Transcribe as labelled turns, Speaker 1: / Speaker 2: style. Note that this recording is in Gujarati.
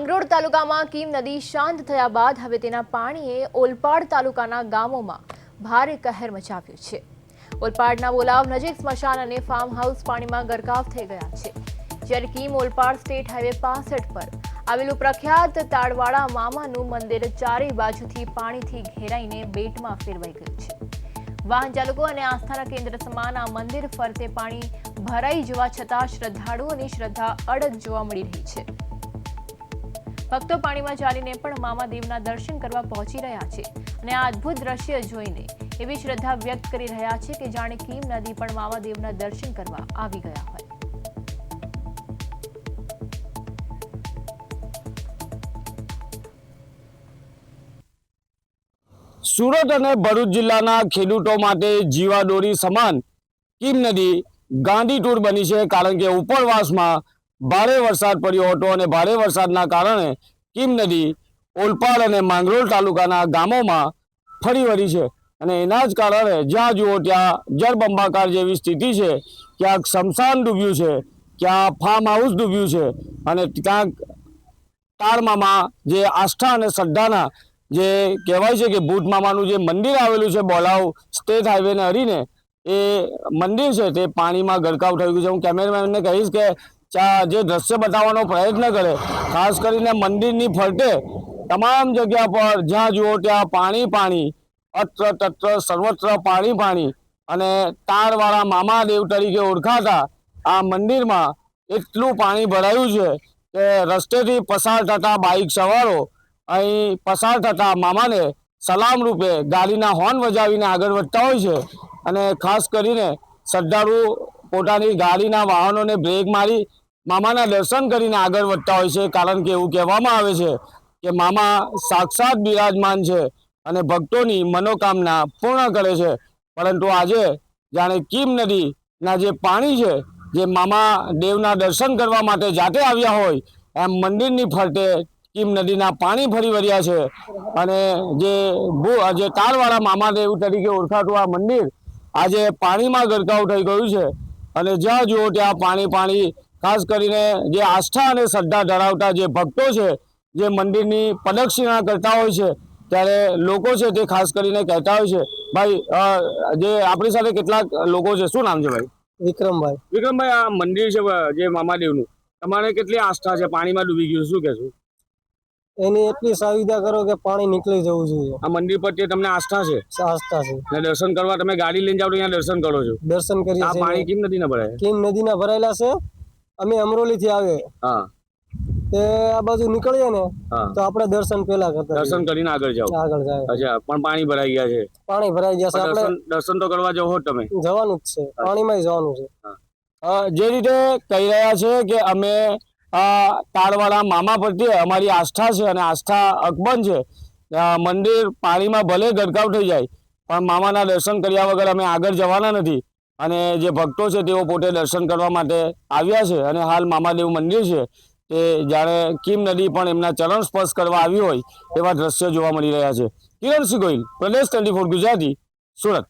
Speaker 1: માંગરોળ તાલુકામાં કીમ નદી શાંત થયા બાદ હવે તેના પાણીએ ઓલપાડ તાલુકાના ગામોમાં ભારે કહેર મચાવ્યો છે। ઓલપાડના બોલાવ નજીક સ્મશાન અને ફાર્મ હાઉસ પાણીમાં ગરકાવ થઈ ગયા છે, જ્યારે કીમ ઓલપાડ સ્ટેટ હાઈવે 65 પર આવેલું પ્રખ્યાત તાળવાળા મામાનું મંદિર ચારે બાજુથી પાણીથી ઘેરાઈને બેટમાં ફેરવાઈ ગયું છે। વાહન ચાલકો અને આસ્થાના કેન્દ્ર સમાન આ મંદિર ફરતે પાણી ભરાઈ જવા છતાં શ્રદ્ધાળુઓની શ્રદ્ધા અડગ જોવા મળી રહી છે। ભક્તો પાણીમાં ચાલીને પણ મામાદેવના દર્શન કરવા પહોંચી રહ્યા છે અને આ અદ્ભુત દ્રશ્ય જોઈને એવી શ્રદ્ધા વ્યક્ત કરી રહ્યા છે કે જાણે કીમ નદી પણ મામાદેવના દર્શન કરવા આવી ગયા હોય।
Speaker 2: સુરત અને ભરૂચ જિલ્લાના ખેડૂતો માટે જીવાદોરી સમાન કીમ નદી ગાંધીટૂર બની છે, કારણ કે ઉપરવાસમાં ભારે વરસાદ પડ્યો હતો અને ભારે વરસાદના કારણે કીમ નદી ઓલપાડ અને માંગરોળ તાલુકાના ગામોમાં ફરી વળી છે અને એના જ કારણે જ્યાં જુઓ ત્યાં જળબંબાકાર જેવી સ્થિતિ છે। ક્યાંક સ્મશાન ડૂબ્યું છે, ક્યાં ફાર્મ હાઉસ ડૂબ્યું છે અને ક્યાંક તાળમામા જે આસ્થા અને શ્રદ્ધાના જે કહેવાય છે કે ભૂત મામાનું જે મંદિર આવેલું છે બોલાવ સ્ટેટ હાઈવેને હરીને એ મંદિર છે તે પાણીમાં ગરકાવ થઈ ગયું છે। હું કેમેરામેનને કહીશ કે જે દ્રશ્ય બતાવવાનો પ્રયત્ન કરે, ખાસ કરીને મંદિરની ફરતે તમામ જગ્યા પર જ્યાં જુઓ ત્યાં પાણી પાણી, અત્ર તત્ર સર્વત્ર પાણી પાણી અને તાળવાળા મામાદેવ તરીકે ઓળખાતા આ મંદિરમાં એટલું પાણી ભરાયું છે કે રસ્તેથી પસાર થતા બાઇક સવારો અહીં પસાર થતા મામાને સલામ રૂપે ગાડીના હોર્ન વજાવીને આગળ વધતા હોય છે અને ખાસ કરીને શ્રદ્ધાળુ પોતાની ગાડીના વાહનોને બ્રેક મારી મામાના દર્શન કરીને આગળ વધતા હોય છે, કારણ કે એવું કહેવામાં આવે છે કે મામા સાક્ષાત બિરાજમાન છે અને ભક્તોની મનોકામના પૂર્ણ કરે છે। પરંતુ આજે જાણે કીમ નદીના જે પાણી છે, જે મામા દેવના દર્શન કરવા માટે જાતે આવ્યા હોય એમ મંદિરની ફરતે કીમ નદીના પાણી ફરી વળ્યા છે અને જે તાળવાળા મામાદેવ તરીકે ઓળખાતું આ મંદિર આજે પાણીમાં ગરકાવ થઈ ગયું છે અને જ્યાં જુઓ ત્યાં પાણી પાણી। ખાસ કરીને જે આસ્થા અને શ્રદ્ધા ધરાવતા જે ભક્તો છે, જે મંદિરની પ્રદક્ષિણા કરતા હોય છે, ત્યારે લોકો છે તે ખાસ કરીને કહેતા હોય છે, ભાઈ જે આપણી સાથે કેટલાક લોકો છે, શું નામ છે ભાઈ?
Speaker 3: વિક્રમભાઈ।
Speaker 2: વિક્રમભાઈ, આ મંદિર છે જે મામાદેવનું, તમારે કેટલી આસ્થા છે? પાણીમાં ડૂબી ગયું, શું કહેશું?
Speaker 3: એની એટલી સુવિધા કરો કે પાણી નીકળી જવું જોઈએ।
Speaker 2: આ મંદિર પ્રત્યે તમને આસ્થા છે?
Speaker 3: આસ્થા છે।
Speaker 2: ને દર્શન કરવા તમે ગાડી લઈને જાઓ તો અહીંયા દર્શન કરો છો?
Speaker 3: દર્શન કરીએ
Speaker 2: આ
Speaker 3: છીએ।
Speaker 2: પાણી કીમ નદીના ભરાય?
Speaker 3: કીમ નદીના ભરાયેલા છે। અમે અમરોલી થી આવે તે આ બાજુ નીકળીએ ને તો આપણે દર્શન પેલા કરતા
Speaker 2: દર્શન કરીને આગળ જાઓ?
Speaker 3: આગળ જાય।
Speaker 2: અચ્છા, પણ પાણી ભરાઈ ગયા છે?
Speaker 3: પાણી ભરાઈ ગયા છે, આપણે
Speaker 2: દર્શન તો કરવા જવો તમે?
Speaker 3: જવાનું જ છે, પાણીમાં જવાનું છે।
Speaker 2: જે રીતે કહી રહ્યા છે કે અમે તાળવાળા મામા પ્રત્યે અમારી આસ્થા છે અને આસ્થા અકબંધ છે। મંદિર પાણીમાં ભલે ગરકાવ થઈ જાય પણ મામાના દર્શન કર્યા વગર અમે આગળ જવાના નથી અને જે ભક્તો છે તેઓ પોતે દર્શન કરવા માટે આવ્યા છે અને હાલ મામાદેવ મંદિર છે તે જાણે કીમ નદી પણ એમના ચરણ સ્પર્શ કરવા આવી હોય એવા દ્રશ્યો જોવા મળી રહ્યા છે। કિરણસિંહ ગોહિલ, પ્રદેશ 24 ગુજરાતી, સુરત।